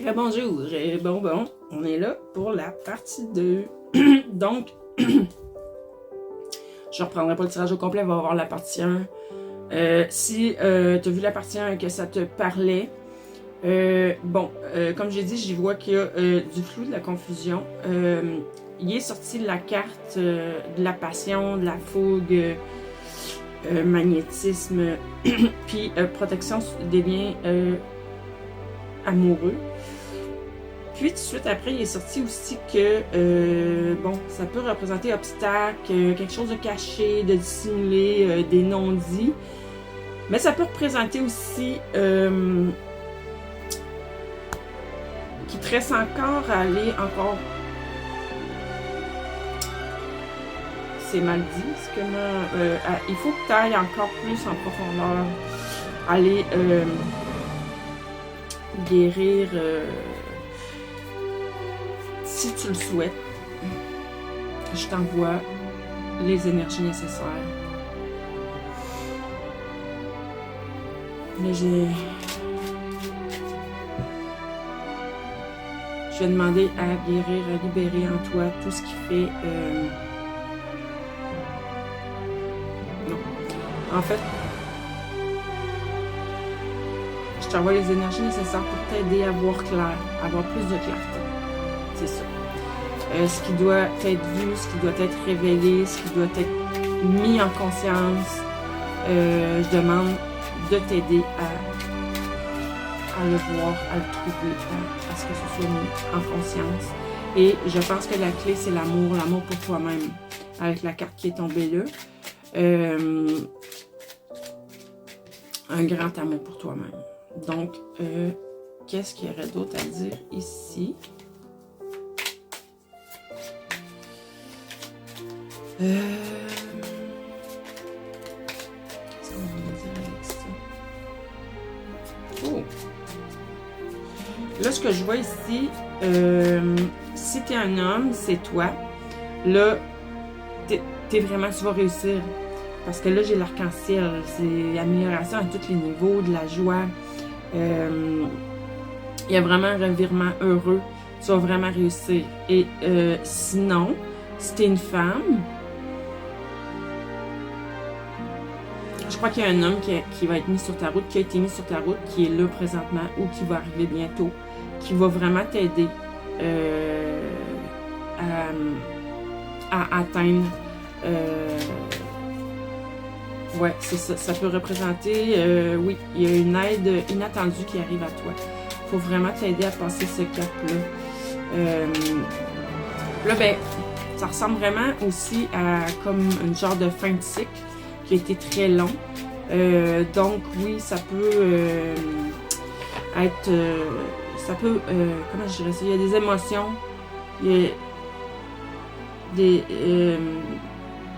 Bonjour, bon, on est là pour la partie 2. Donc, je reprendrai pas le tirage au complet, on va voir la partie 1. Si tu as vu la partie 1 et que ça te parlait, comme j'ai dit, j'y vois qu'il y a du flou, de la confusion. Il est sorti la carte de la passion, de la fougue, magnétisme, puis protection des liens amoureux. Puis tout de suite après, il est sorti aussi que ça peut représenter obstacle, quelque chose de caché, de dissimulé, des non-dits. Mais ça peut représenter aussi qui te reste encore à aller encore. C'est mal dit, ce que il faut que tu ailles encore plus en profondeur, aller guérir si tu le souhaites. Je t'envoie les énergies nécessaires. Là, je vais demander à guérir, à libérer en toi tout ce qui fait en fait, je t'envoie les énergies nécessaires pour t'aider à voir clair, à avoir plus de clarté. C'est ça. Ce qui doit être vu, ce qui doit être révélé, ce qui doit être mis en conscience, je demande de t'aider à le voir, à le trouver, à ce que ce soit mis en conscience. Et je pense que la clé, c'est l'amour pour toi-même, avec la carte qui est tombée là. Un grand amour pour toi-même. Donc, qu'est-ce qu'il y aurait d'autre à dire ici? Qu'est-ce qu'on va dire avec ça? Oh! Là, ce que je vois ici, si tu es un homme, c'est toi. Là, tu vas réussir. Parce que là, j'ai l'arc-en-ciel. C'est amélioration à tous les niveaux, de la joie. Il y a vraiment un revirement heureux. Tu vas vraiment réussir. Et sinon, si tu es une femme, je crois qu'il y a un homme qui va être mis sur ta route, qui a été mis sur ta route, qui est là présentement ou qui va arriver bientôt, qui va vraiment t'aider à atteindre... ouais, c'est ça. Ça peut représenter, oui, il y a une aide inattendue qui arrive à toi. Il faut vraiment t'aider à passer ce cap-là. Là, ben, ça ressemble vraiment aussi à comme une genre de fin de cycle qui a été très long. Donc, oui, ça peut être... ça peut... comment je dirais ça? Il y a des émotions. Il y a des...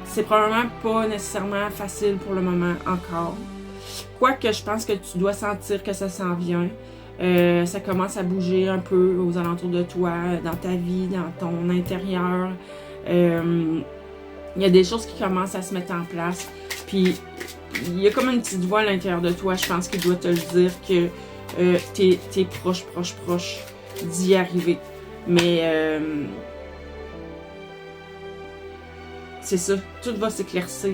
c'est probablement pas nécessairement facile pour le moment encore. Quoique je pense que tu dois sentir que ça s'en vient. Ça commence à bouger un peu aux alentours de toi, dans ta vie, dans ton intérieur. Il y a des choses qui commencent à se mettre en place. Puis il y a comme une petite voix à l'intérieur de toi, je pense qu'il doit te le dire que t'es proche d'y arriver. Mais... c'est ça, tout va s'éclaircir.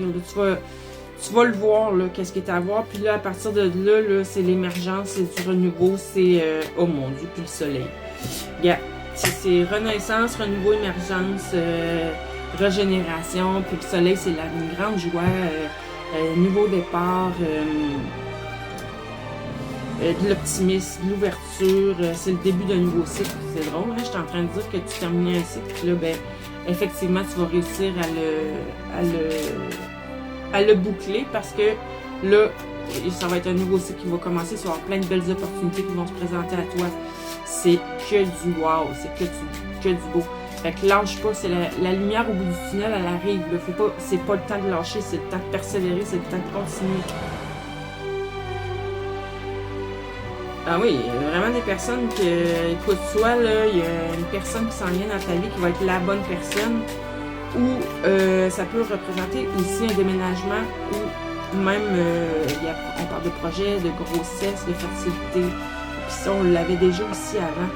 Tu vas le voir, qu'est-ce qui est à voir. Puis là, à partir de là, c'est l'émergence, c'est du renouveau, c'est, oh mon Dieu, puis le soleil. Yeah. C'est renaissance, renouveau, émergence, régénération. Puis le soleil, c'est une grande joie, nouveau départ, de l'optimisme, de l'ouverture. C'est le début d'un nouveau cycle. C'est drôle, hein? Je suis en train de dire que tu termines un cycle, puis là, ben... effectivement, tu vas réussir à le boucler parce que là, ça va être un nouveau cycle qui va commencer. Tu vas avoir plein de belles opportunités qui vont se présenter à toi. C'est que du wow, c'est que du beau. Fait que lâche pas, c'est la lumière au bout du tunnel, elle arrive. C'est pas le temps de lâcher, c'est le temps de persévérer, c'est le temps de continuer. Ah oui, il y a vraiment des personnes qui, écoute, soit là, il y a une personne qui s'en vient dans ta vie qui va être la bonne personne, ou ça peut représenter aussi un déménagement, ou même, on parle de projet, de grossesse, de fertilité, puis ça, on l'avait déjà aussi avant.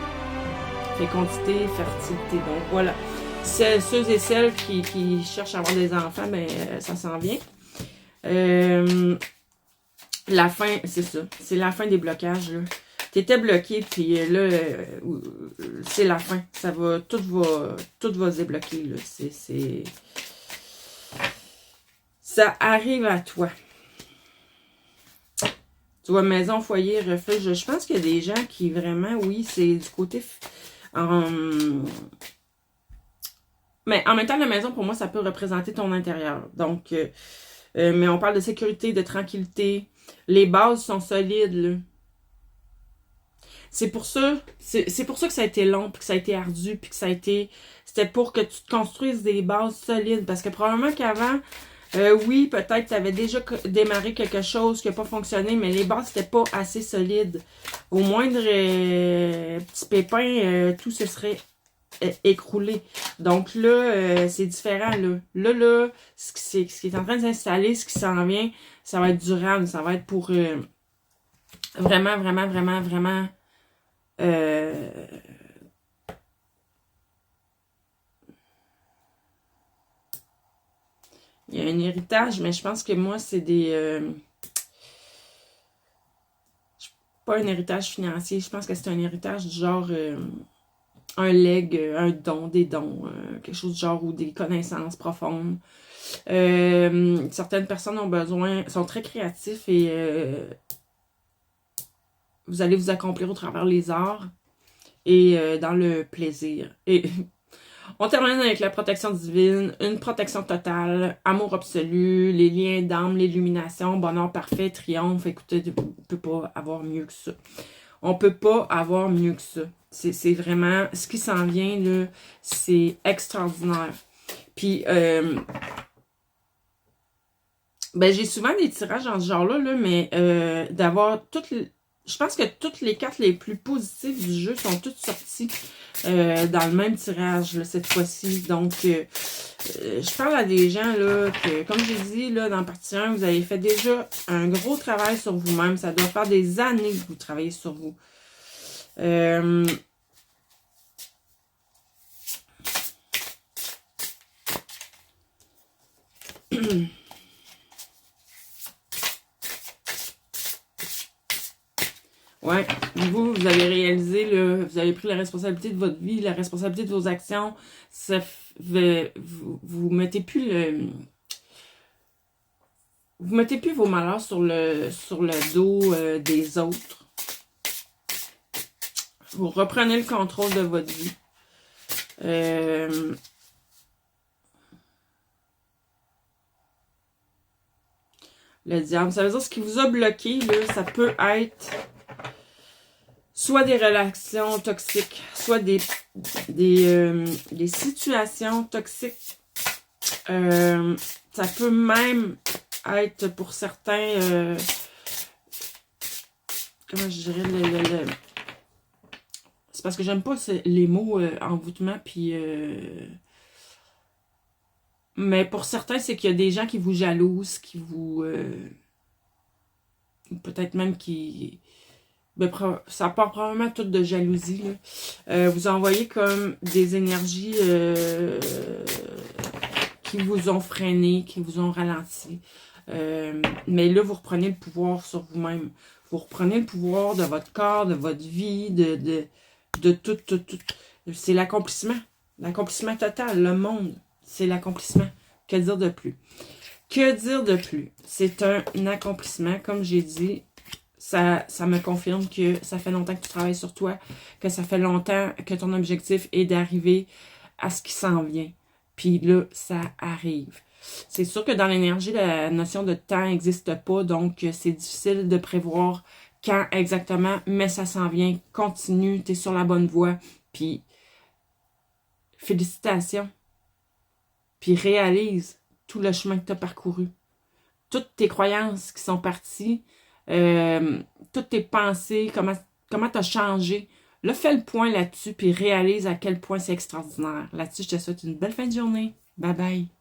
Fécondité, fertilité. Donc voilà. Ceux et celles qui cherchent à avoir des enfants, ben ça s'en vient. La fin, c'est ça. C'est la fin des blocages, là. T'étais bloqué, puis là, c'est la fin. Ça va, tout va se débloquer, là. Ça arrive à toi. Tu vois, maison, foyer, refuge. Je pense qu'il y a des gens qui vraiment, oui, c'est du côté... mais en même temps, la maison, pour moi, ça peut représenter ton intérieur. Donc, mais on parle de sécurité, de tranquillité. Les bases sont solides, là. C'est pour ça que ça a été long, puis que ça a été ardu, puis que ça a été... C'était pour que tu te construises des bases solides. Parce que probablement qu'avant, oui, peut-être tu avais déjà démarré quelque chose qui n'a pas fonctionné, mais les bases n'étaient pas assez solides. Au moindre petit pépin, tout se serait écroulé. Donc là, c'est différent. Là, ce qui est en train de s'installer, ce qui s'en vient, ça va être durable. Ça va être pour vraiment, vraiment, vraiment, vraiment... il y a un héritage, mais je pense que moi, c'est des... pas un héritage financier, je pense que c'est un héritage du genre... un leg, un don, des dons, quelque chose du genre, ou des connaissances profondes. Certaines personnes ont besoin, sont très créatifs et vous allez vous accomplir au travers les arts et dans le plaisir. Et on termine avec la protection divine, une protection totale, amour absolu, les liens d'âme, l'illumination, bonheur parfait, triomphe. Écoutez, on ne peut pas avoir mieux que ça. On peut pas avoir mieux que ça. C'est vraiment, ce qui s'en vient, là, c'est extraordinaire. Puis, ben, j'ai souvent des tirages dans ce genre-là, là, mais d'avoir toutes les... Je pense que toutes les cartes les plus positives du jeu sont toutes sorties dans le même tirage, là, cette fois-ci. Donc, je parle à des gens, là, que, comme j'ai dit, là, dans partie 1, vous avez fait déjà un gros travail sur vous-même. Ça doit faire des années que vous travaillez sur vous. Ouais, vous avez réalisé, là, vous avez pris la responsabilité de votre vie, la responsabilité de vos actions. Ça vous mettez plus le... Vous mettez plus vos malheurs sur le dos des autres. Vous reprenez le contrôle de votre vie. Le diable, ça veut dire ce qui vous a bloqué, là, ça peut être soit des relations toxiques, soit des situations toxiques. Ça peut même être pour certains, comment je dirais, c'est parce que j'aime pas les mots envoûtement, puis... mais pour certains, c'est qu'il y a des gens qui vous jalousent, qui vous... peut-être même qui... Ben, ça part probablement tout de jalousie, là. Vous envoyez comme des énergies qui vous ont freiné, qui vous ont ralenti. Mais là, vous reprenez le pouvoir sur vous-même. Vous reprenez le pouvoir de votre corps, de votre vie, de tout. C'est l'accomplissement. L'accomplissement total. Le monde, c'est l'accomplissement. Que dire de plus? Que dire de plus? C'est un accomplissement, comme j'ai dit. Ça me confirme que ça fait longtemps que tu travailles sur toi, que ça fait longtemps que ton objectif est d'arriver à ce qui s'en vient. Puis là, ça arrive. C'est sûr que dans l'énergie, la notion de temps n'existe pas, donc c'est difficile de prévoir quand exactement, mais ça s'en vient. Continue, tu es sur la bonne voie, puis félicitations. Puis réalise tout le chemin que tu as parcouru. Toutes tes croyances qui sont parties, toutes tes pensées, comment tu as changé. Là, fais le point là-dessus, puis réalise à quel point c'est extraordinaire. Là-dessus, je te souhaite une belle fin de journée. Bye bye.